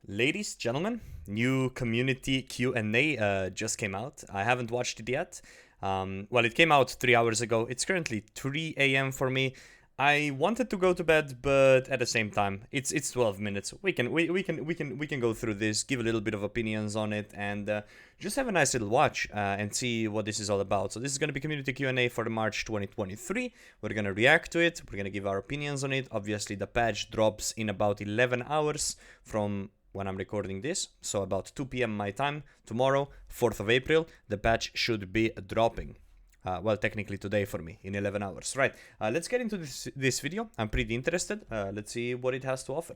Ladies, gentlemen, new community Q&A just came out. I haven't watched it yet. Well, it came out 3 hours ago. It's currently 3 a.m. for me. I wanted to go to bed, but at the same time, it's 12 minutes. We can go through this, give a little bit of opinions on it, and just have a nice little watch and see what this is all about. So this is going to be community Q&A for the March 2023. We're going to react to it. We're going to give our opinions on it. Obviously, the patch drops in about 11 hours from when I'm recording this, so about 2 p.m. my time, tomorrow, 4th of April, the patch should be dropping. Well, technically today for me, in 11 hours. Right, let's get into this video. I'm pretty interested. Let's see what it has to offer.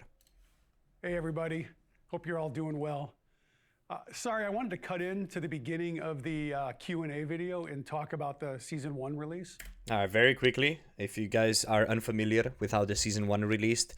Hey everybody, hope you're all doing well. Sorry, I wanted to cut in to the beginning of the Q&A video and talk about the Season 1 release. Very quickly, if you guys are unfamiliar with how the Season 1 released,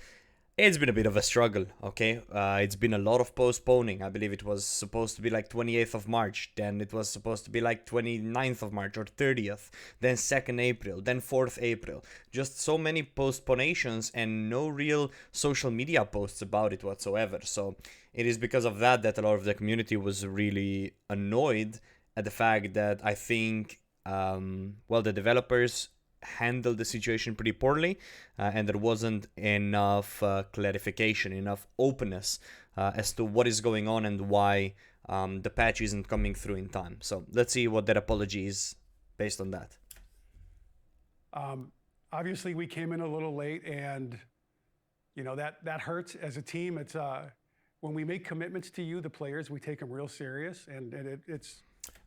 it's been a bit of a struggle, okay? It's been a lot of postponing. I believe it was supposed to be like 28th of March, then it was supposed to be like 29th of March or 30th, then 2nd April, then 4th April. Just so many postponations and no real social media posts about it whatsoever. So it is because of that that a lot of the community was really annoyed at the fact that I think, well, the developers handled the situation pretty poorly, and there wasn't enough clarification, enough openness as to what is going on and why the patch isn't coming through in time. So let's see what their apology is based on that. Obviously, we came in a little late, and you know that hurts as a team. It's when we make commitments to you, the players, we take them real serious, and it's.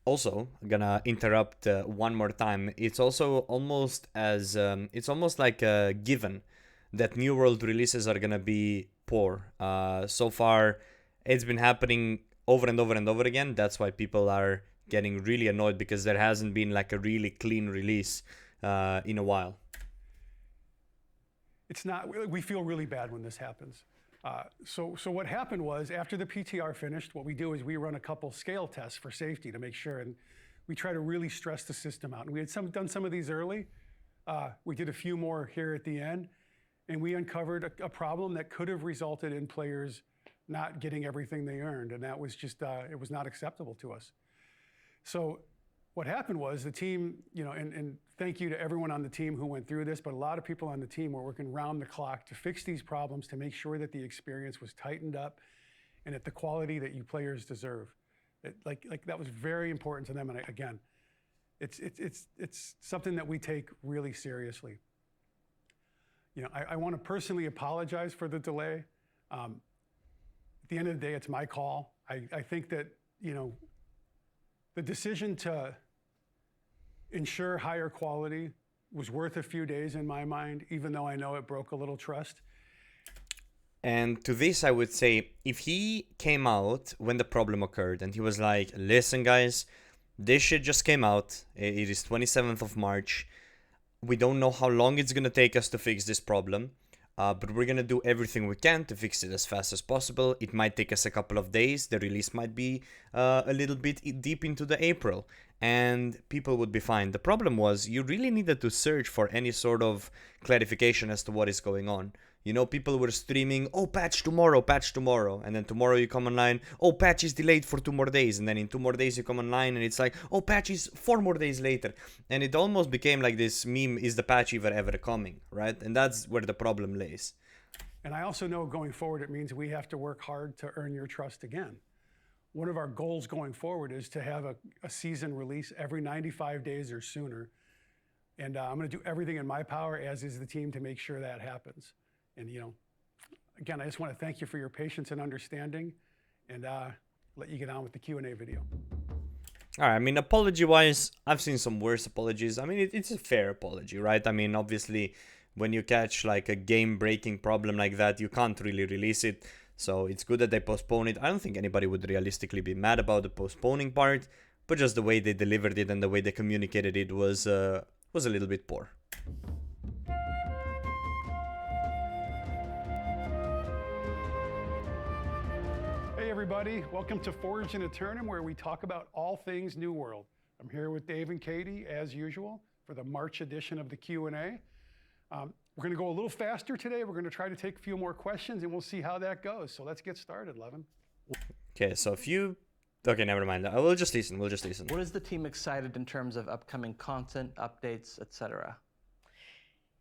Also, I'm gonna interrupt one more time. It's also almost as it's almost like a given that New World releases are gonna be poor. So far, it's been happening over and over and over again. That's why people are getting really annoyed, because there hasn't been like a really clean release in a while. It's not. We feel really bad when this happens. So what happened was, after the PTR finished, what we do is we run a couple scale tests for safety to make sure, and we try to really stress the system out. And we had done some of these early. We did a few more here at the end, and we uncovered a problem that could have resulted in players not getting everything they earned, and that was just it was not acceptable to us. So what happened was the team, you know, and thank you to everyone on the team who went through this, but a lot of people on the team were working round the clock to fix these problems, to make sure that the experience was tightened up and at the quality that you players deserve. Like that was very important to them. And again, it's something that we take really seriously. You know, I want to personally apologize for the delay. At the end of the day, it's my call. I think that, you know, the decision to ensure higher quality was worth a few days in my mind, even though I know it broke a little trust. And to this, I would say, if he came out when the problem occurred and he was like, listen, guys, this shit just came out. It is 27th of March. We don't know how long it's going to take us to fix this problem. But we're going to do everything we can to fix it as fast as possible. It might take us a couple of days. The release might be a little bit deep into the April, and people would be fine. The problem was you really needed to search for any sort of clarification as to what is going on. You know, people were streaming, oh, patch tomorrow, and then tomorrow you come online, oh, patch is delayed for 2 more days, and then in 2 more days you come online and it's like, oh, patch is 4 more days later. And it almost became like this meme, is the patch ever coming, right? And that's where the problem lays. And I also know going forward, it means we have to work hard to earn your trust again. One of our goals going forward is to have a season release every 95 days or sooner. And I'm going to do everything in my power, as is the team, to make sure that happens. And, you know, again, I just want to thank you for your patience and understanding, and let you get on with the Q&A video. All right, I mean, apology-wise, I've seen some worse apologies. I mean, it's a fair apology, right? I mean, obviously, when you catch like a game-breaking problem like that, you can't really release it. So it's good that they postpone it. I don't think anybody would realistically be mad about the postponing part, but just the way they delivered it and the way they communicated it was a little bit poor. Hey everybody, welcome to Forge in Eternum, where we talk about all things New World. I'm here with Dave and Katie, as usual, for the March edition of the Q&A. We're going to go a little faster today. We're going to try to take a few more questions, and we'll see how that goes. So let's get started, Levin. Okay, so if you... Okay, never mind. We'll just listen. We'll just listen. What is the team excited in terms of upcoming content, updates, etc.?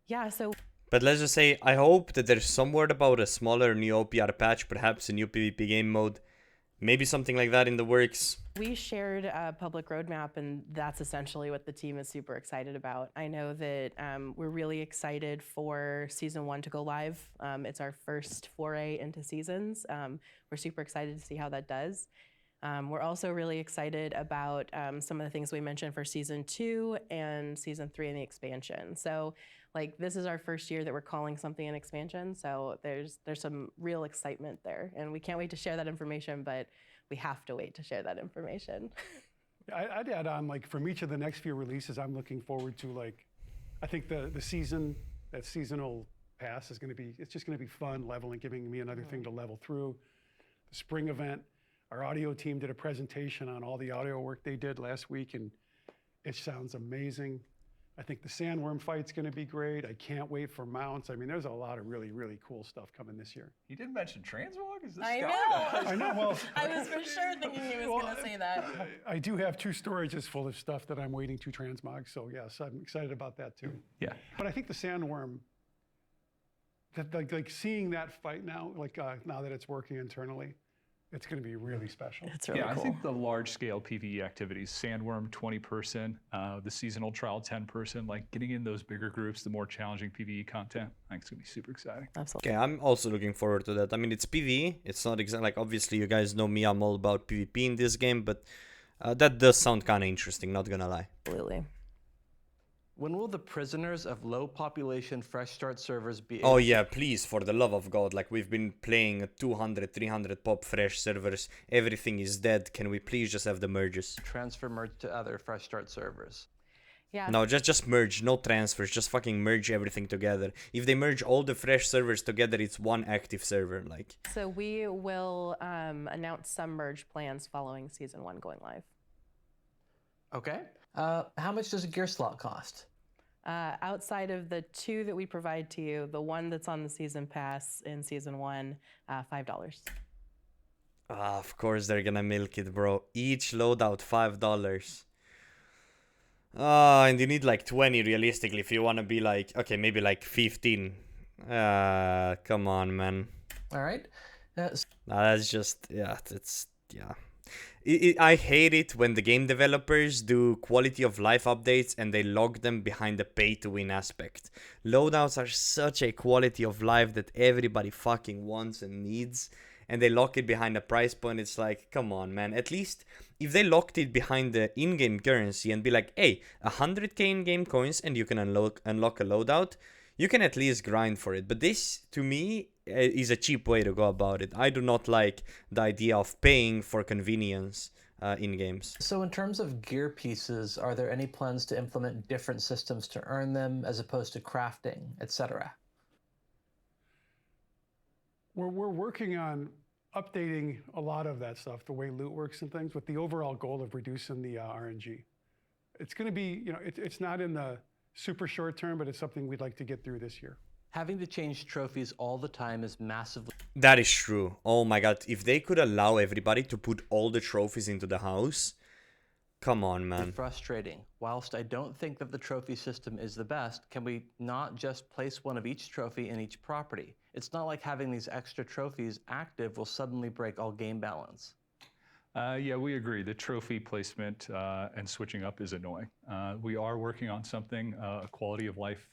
Yeah, so But let's just say, I hope that there's some word about a smaller new OPR patch, perhaps a new PvP game mode. Maybe something like that in the works. we shared a public roadmap, and that's essentially what the team is super excited about. I know that we're really excited for Season 1 to go live. It's our first foray into seasons. We're super excited to see how that does. We're also really excited about some of the things we mentioned for Season 2 and Season 3 in the expansion. So, like, this is our first year that we're calling something an expansion, so there's some real excitement there, and we can't wait to share that information, but we have to wait to share that information. I'd add on, like, from each of the next few releases, I'm looking forward to, like, I think the season, that seasonal pass is going to be, it's just going to be fun, leveling, giving me another thing to level through. The spring event, our audio team did a presentation on all the audio work they did last week, and it sounds amazing. I think the sandworm fight's going to be great. I can't wait for mounts. I mean, there's a lot of really, really cool stuff coming this year. You didn't mention Transmog? Is this I Scott? know. I know, well, I was for sure thinking he was going to say that. I do have 2 storages full of stuff that I'm waiting to transmog, so yes, I'm excited about that too. Yeah. But I think the sandworm, that like seeing that fight now, like now that it's working internally, it's going to be really special. It's really Yeah, cool. I think the large-scale PvE activities, Sandworm 20-person, the seasonal trial 10-person, like getting in those bigger groups, the more challenging PvE content, I think it's going to be super exciting. Absolutely. Okay, I'm also looking forward to that. I mean, it's PvE. It's not exactly like, obviously you guys know me, I'm all about PvP in this game, but that does sound kind of interesting, not gonna lie. Absolutely. When will the prisoners of low population fresh start servers be Oh yeah, please, for the love of God, like we've been playing 200, 300 pop fresh servers, everything is dead, can we please just have the merges? transfer merge to other fresh start servers? Yeah. No, just merge, no transfers, just fucking merge everything together. If they merge all the fresh servers together, it's one active server, like. So we will announce some merge plans following Season 1 going live. Okay. How much does a gear slot cost? Outside of the 2 that we provide to you, the one that's on the Season Pass in Season 1, $5. Of course they're gonna milk it, bro. Each loadout $5. And you need like 20 realistically if you wanna be like, okay, maybe like 15. Come on, man. All right. That's just, yeah, it's, yeah. I hate it when the game developers do quality of life updates and they log them behind the pay to win aspect. Loadouts are such a quality of life that everybody fucking wants and needs, and they lock it behind a price point. It's like, come on, man. At least if they locked it behind the in-game currency and be like, hey, 100k in-game coins and you can unlock a loadout, you can at least grind for it. But this, to me, is a cheap way to go about it. I do not like the idea of paying for convenience in games. So in terms of gear pieces, are there any plans to implement different systems to earn them as opposed to crafting, etc.? We're working on updating a lot of that stuff, the way loot works and things, with the overall goal of reducing the RNG. It's going to be, you know, it's not in the super short term, but it's something we'd like to get through this year. Having to change trophies all the time is massively That is true. Oh my god, if they could allow everybody to put all the trophies into the house, come on, man. frustrating. Whilst I don't think that the trophy system is the best, can we not just place one of each trophy in each property? It's not like having these extra trophies active will suddenly break all game balance. Yeah, we agree. The trophy placement and switching up is annoying. We are working on something, a quality of life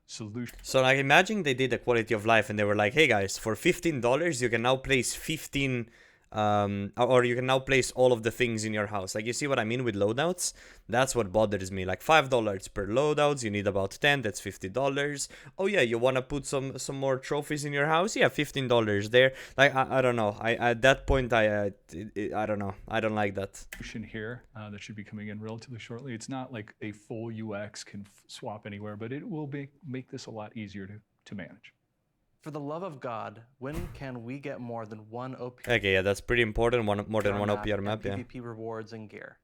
solution. So like imagine they did a quality of life and they were like, hey guys, for $15 you can now place 15 or you can now place all of the things in your house. Like, you see what I mean with loadouts? That's what bothers me. Like $5 per loadouts, you need about 10, that's $50. Oh yeah, you want to put some more trophies in your house? Yeah, $15 there. Like, I don't know. At that point, I don't know. I don't like that. Solution here that should be coming in relatively shortly. It's not like a full UX can swap anywhere, but it will make this a lot easier to manage. For the love of God, when can we get more than one OPR Okay, yeah, that's pretty important. More than one OPR map, yeah. PvP rewards and gear?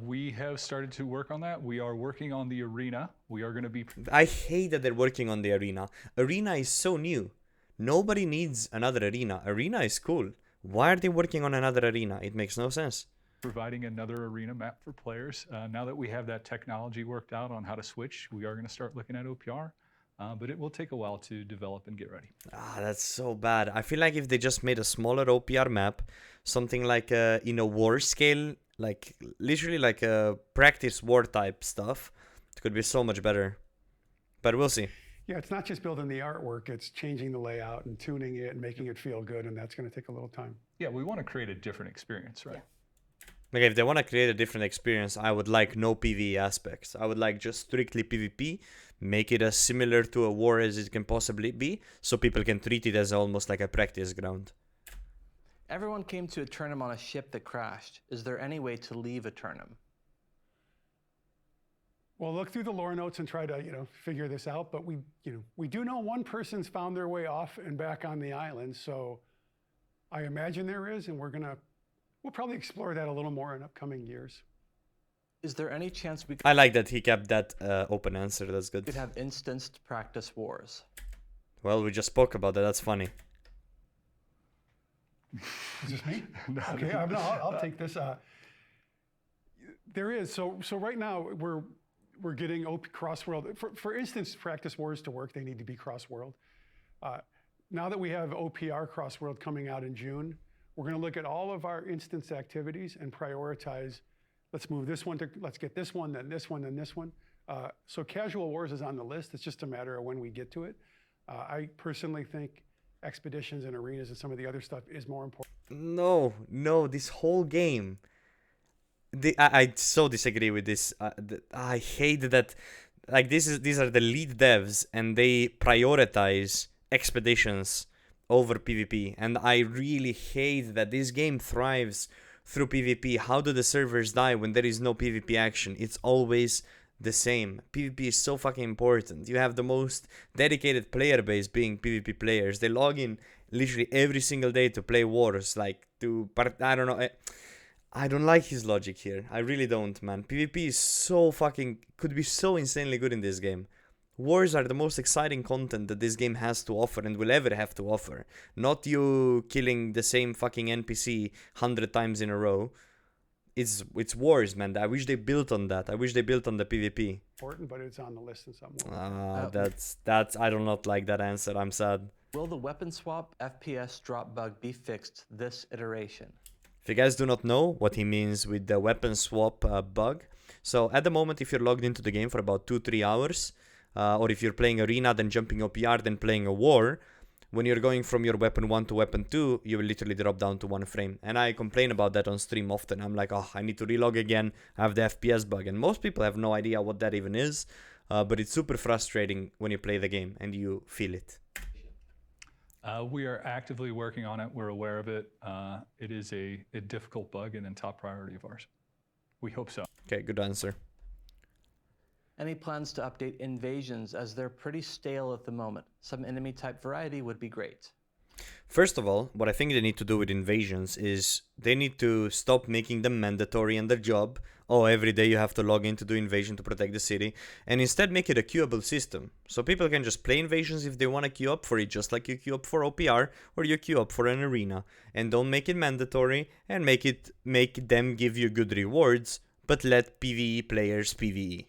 We have started to work on that. We are working on the arena. We are going to be. I hate that they're working on the arena. Arena is so new. Nobody needs another arena. Arena is cool. Why are they working on another arena? It makes no sense. Providing another arena map for players. Now that we have that technology worked out on how to switch, we are going to start looking at OPR, but it will take a while to develop and get ready. That's so bad. I feel like if they just made a smaller OPR map, something like in a war scale, like literally like a practice war type stuff, it could be so much better. But we'll see. Yeah, it's not just building the artwork, it's changing the layout and tuning it and making it feel good, and that's going to take a little time. Yeah, we want to create a different experience, right? Okay, if they want to create a different experience, I would like no PvE aspects. I would like just strictly PvP, make it as similar to a war as it can possibly be, so people can treat it as almost like a practice ground. Everyone came to Eternum on a ship that crashed. Is there any way to leave Eternum? Well, look through the lore notes and try to, figure this out. But we do know one person's found their way off and back on the island. So I imagine there is, and we'll probably explore that a little more in upcoming years. Is there any chance we I like that he kept that open answer. That's good. could have instanced practice wars? Well, we just spoke about that. That's funny. Is this me? Okay, I'll take this. There is. So right now we're getting cross-world. For instance, practice wars to work, they need to be cross-world. Now that we have OPR cross-world coming out in June, we're going to look at all of our instance activities and prioritize. Let's move this one let's get this one, then this one, then this one. So casual wars is on the list. It's just a matter of when we get to it. I personally think expeditions and arenas and some of the other stuff is more important. No, this whole game. I so disagree with this. I hate that. Like these are the lead devs and they prioritize expeditions over PvP, and I really hate that this game thrives through PvP. How do the servers die when there is no PvP action? It's always the same. PvP is so fucking important. You have the most dedicated player base being PvP players. They log in literally every single day to play wars, I don't know. I don't like his logic here. I really don't, man. PvP is so fucking could be so insanely good in this game. Wars are the most exciting content that this game has to offer and will ever have to offer. Not you killing the same fucking NPC 100 times in a row. It's wars, man. I wish they built on that. I wish they built on the PvP. Important, but it's on the list in some way. That's I do not like that answer. I'm sad. Will the weapon swap FPS drop bug be fixed this iteration? If you guys do not know what he means with the weapon swap bug, so at the moment, if you're logged into the game for about 2-3 hours, or if you're playing arena, then jumping OPR, then playing a war, when you're going from your weapon 1 to weapon 2, you will literally drop down to 1 frame. And I complain about that on stream often. I'm like, I need to relog again. I have the FPS bug. And most people have no idea what that even is. But it's super frustrating when you play the game and you feel it. We are actively working on it. We're aware of it. It is a difficult bug and a top priority of ours. We hope so. Okay, good answer. Any plans to update invasions, as they're pretty stale at the moment? Some enemy type variety would be great. First of all, what I think they need to do with invasions is they need to stop making them mandatory in their job. Oh, every day you have to log in to do invasion to protect the city. And instead make it a queuable system. So people can just play invasions if they want to queue up for it, just like you queue up for OPR or you queue up for an arena. And don't make it mandatory and make them give you good rewards, but let PvE players PvE.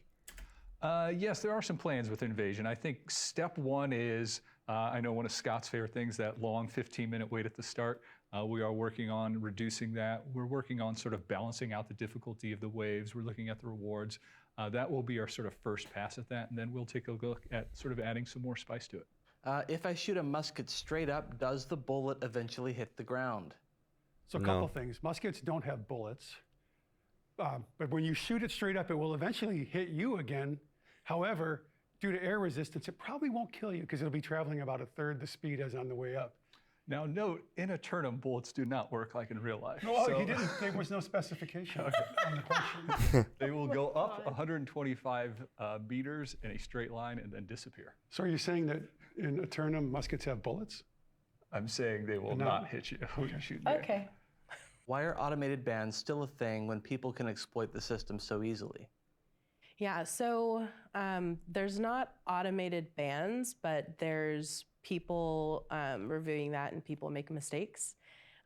Yes, there are some plans with invasion. I think step one is, I know one of Scott's favorite things, that long 15-minute wait at the start. We are working on reducing that. We're working on sort of balancing out the difficulty of the waves. We're looking at the rewards. That will be our sort of first pass at that, and then we'll take a look at sort of adding some more spice to it. If I shoot a musket straight up, does the bullet eventually hit the ground? So a couple things. Muskets don't have bullets. But when you shoot it straight up, it will eventually hit you again. However, due to air resistance, it probably won't kill you because it'll be traveling about 1/3 the speed as on the way up. Now note, in Eternum, bullets do not work like in real life. No, he didn't. There was no specification on the question. They will go up 125 meters in a straight line and then disappear. So are you saying that in Eternum, muskets have bullets? I'm saying they will not hit you when you shoot in the air. Okay. Why are automated bans still a thing when people can exploit the system so easily? Yeah, so there's not automated bans, but there's people reviewing that and people make mistakes.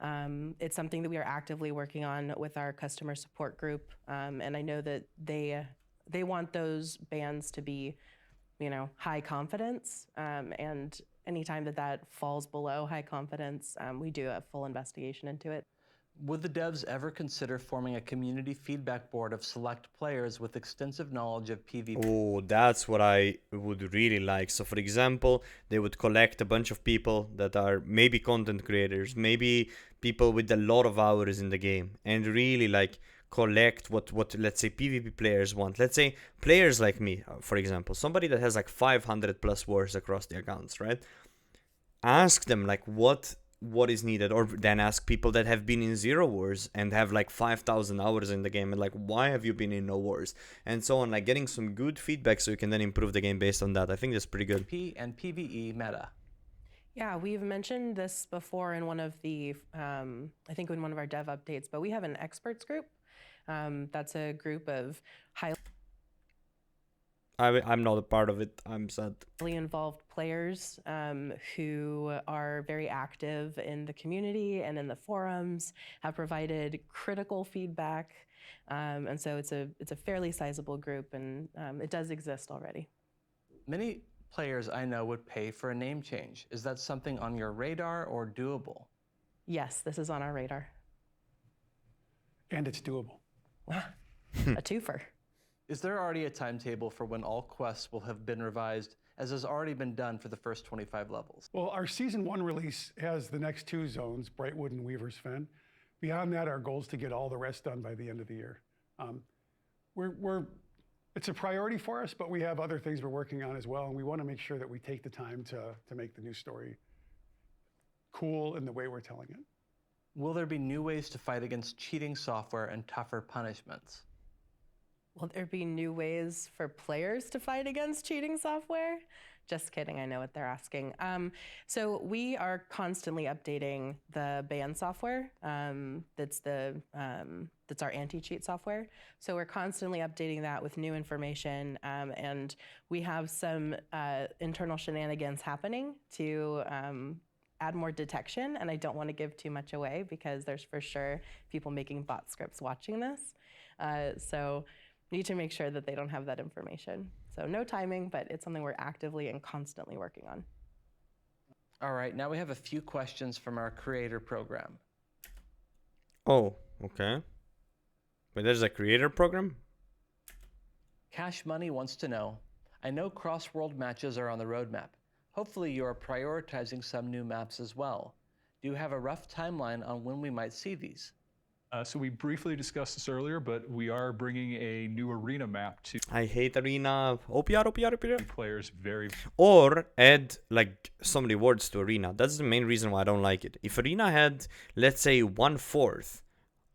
It's something that we are actively working on with our customer support group, and I know that they want those bans to be, high confidence, and anytime that falls below high confidence, we do a full investigation into it. Would the devs ever consider forming a community feedback board of select players with extensive knowledge of PvP? Oh, that's what I would really like. So, for example, they would collect a bunch of people that are maybe content creators, maybe people with a lot of hours in the game, and really like collect what let's say PvP players want. Let's say players like me, for example, somebody that has like 500 plus wars across the accounts, right? Ask them like what is needed, or then ask people that have been in 0 wars and have like 5,000 hours in the game and like why have you been in no wars and so on, like getting some good feedback so you can then improve the game based on that. I think that's pretty good. PvP and PvE meta. Yeah, we've mentioned this before in one of the, I think in one of our dev updates, but we have an experts group. That's a group of I'm not a part of it, I'm sad. highly involved players who are very active in the community and in the forums, have provided critical feedback, and so it's a fairly sizable group, and it does exist already. Many players I know would pay for a name change. Is that something on your radar or doable? Yes, this is on our radar. And it's doable. A twofer. Is there already a timetable for when all quests will have been revised, as has already been done for the first 25 levels? Well, our Season 1 release has the next 2 zones, Brightwood and Weaver's Fen. Beyond that, our goal is to get all the rest done by the end of the year. It's a priority for us, but we have other things we're working on as well, and we want to make sure that we take the time to make the new story cool in the way we're telling it. Will there be new ways to fight against cheating software and tougher punishments? Will there be new ways for players to fight against cheating software? Just kidding, I know what they're asking. So we are constantly updating the ban software. That's our anti-cheat software. So we're constantly updating that with new information, and we have some internal shenanigans happening to add more detection, and I don't want to give too much away because there's for sure people making bot scripts watching this. So need to make sure that they don't have that information. So no timing, but it's something we're actively and constantly working on. All right, now we have a few questions from our creator program. Oh, okay. But there's a creator program? Cash Money wants to know, I know cross-world matches are on the roadmap. Hopefully you are prioritizing some new maps as well. Do you have a rough timeline on when we might see these? So we briefly discussed this earlier, but we are bringing a new arena map to I hate arena. OPR. players very Or add like some rewards to arena. That's the main reason why I don't like it. If arena had, let's say, 1/4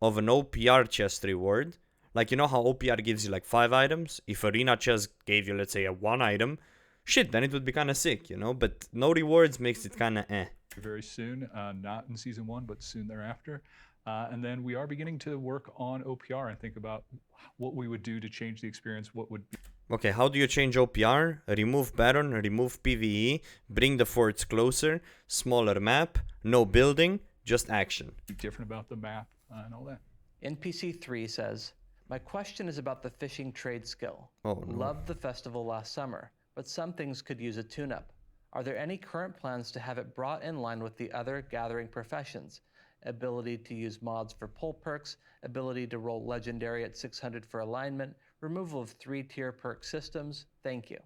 of an OPR chest reward, like you know how OPR gives you like 5 items, if arena chest gave you, let's say, a 1 item, shit, then it would be kind of sick, but no rewards makes it kind of very soon, not in season 1, but soon thereafter. And then we are beginning to work on OPR and think about what we would do to change the experience, what would be Okay, how do you change OPR? Remove Baron, remove PvE, bring the forts closer, smaller map, no building, just action. different about the map and all that. NPC3 says, my question is about the fishing trade skill. Oh, no. Loved the festival last summer, but some things could use a tune-up. Are there any current plans to have it brought in line with the other gathering professions? Ability to use mods for pull perks, ability to roll legendary at 600 for alignment, removal of 3-tier perk systems. Thank you.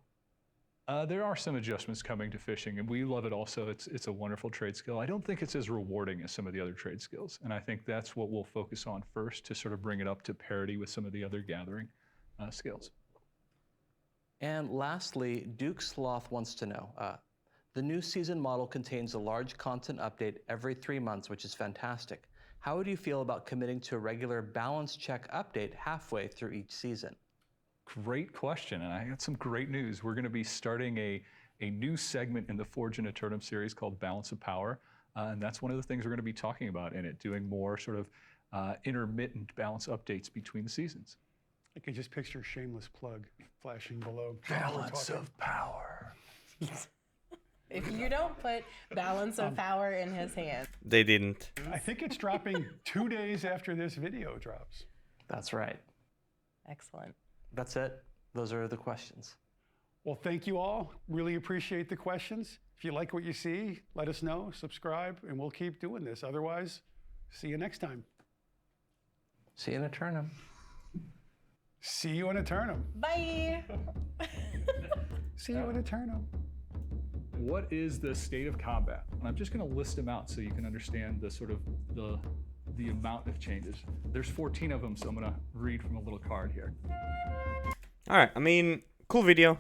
There are some adjustments coming to fishing, and we love it also. It's a wonderful trade skill. I don't think it's as rewarding as some of the other trade skills, and I think that's what we'll focus on first to sort of bring it up to parity with some of the other gathering skills. And lastly, Duke Sloth wants to know, the new season model contains a large content update every 3 months, which is fantastic. How would you feel about committing to a regular balance check update halfway through each season? Great question, and I got some great news. We're going to be starting a new segment in the Forge in Eternum series called Balance of Power, and that's one of the things we're going to be talking about in it, doing more sort of intermittent balance updates between the seasons. I could just picture a shameless plug flashing below. Balance of power. If you don't put balance of power in his hand. They didn't. I think it's dropping 2 days after this video drops. That's right. Excellent. That's it. Those are the questions. Well, thank you all. Really appreciate the questions. If you like what you see, let us know, subscribe, and we'll keep doing this. Otherwise, see you next time. See you in Eternum. See you in Eternum. Bye. See you in Eternum. What is the state of combat? And I'm just going to list them out so you can understand the sort of the amount of changes. There's 14 of them, so I'm going to read from a little card here. All right, I mean, cool video.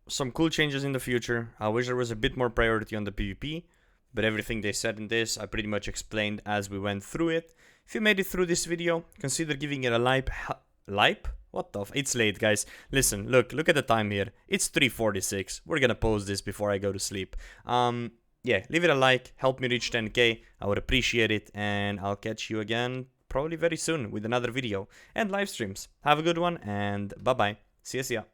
Some cool changes in the future. I wish there was a bit more priority on the PvP, but everything they said in this, I pretty much explained as we went through it. If you made it through this video, consider giving it a like. What the it's late, guys. Listen, look at the time here. It's 3:46. We're gonna post this before I go to sleep. Yeah, leave it a like, help me reach 10k. I would appreciate it, and I'll catch you again probably very soon with another video and live streams. Have a good one, and bye-bye. See ya.